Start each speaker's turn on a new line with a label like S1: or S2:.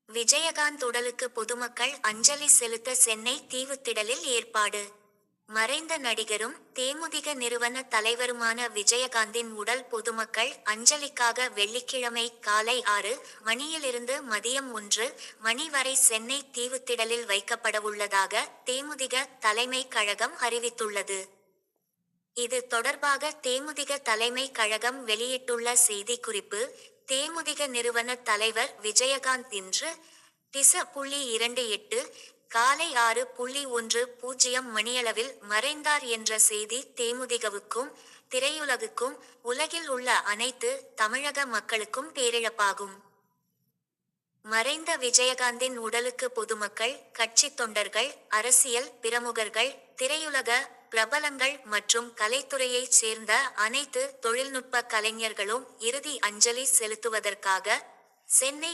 S1: விஜயகாந்த் உடலுக்கு பொதுமக்கள் அஞ்சலி செலுத்த சென்னை தீவுத்திடலில் ஏற்பாடு. மறைந்த நடிகரும் தேமுதிக நிறுவன தலைவருமான விஜயகாந்தின் உடல் பொதுமக்கள் அஞ்சலிக்காக வெள்ளிக்கிழமை காலை 6 மணியிலிருந்து மதியம் 1 மணி வரை சென்னை தீவுத்திடலில் வைக்கப்படவுள்ளதாக தேமுதிக தலைமை கழகம் அறிவித்துள்ளது. இது தொடர்பாக தேமுதிக தலைமை கழகம் வெளியிட்டுள்ள செய்திக்குறிப்பு. தேமுதிக நிறுவன தலைவர் விஜயகாந்த் இன்று டிச.28 காலை 6:10 மணியளவில் மறைந்தார் என்ற செய்தி தேமுதிகவுக்கும் திரையுலகுக்கும் உலகில் உள்ள அனைத்து தமிழக மக்களுக்கும் பேரிழப்பாகும். மறைந்த விஜயகாந்தின் உடலுக்கு பொதுமக்கள், கட்சி தொண்டர்கள், அரசியல் பிரமுகர்கள், திரையுலக பிரபலங்கள் மற்றும் கலைத்துறையைச் சேர்ந்த அனைத்து தொழில்நுட்ப கலைஞர்களும் இறுதி அஞ்சலி செலுத்துவதற்காக சென்னை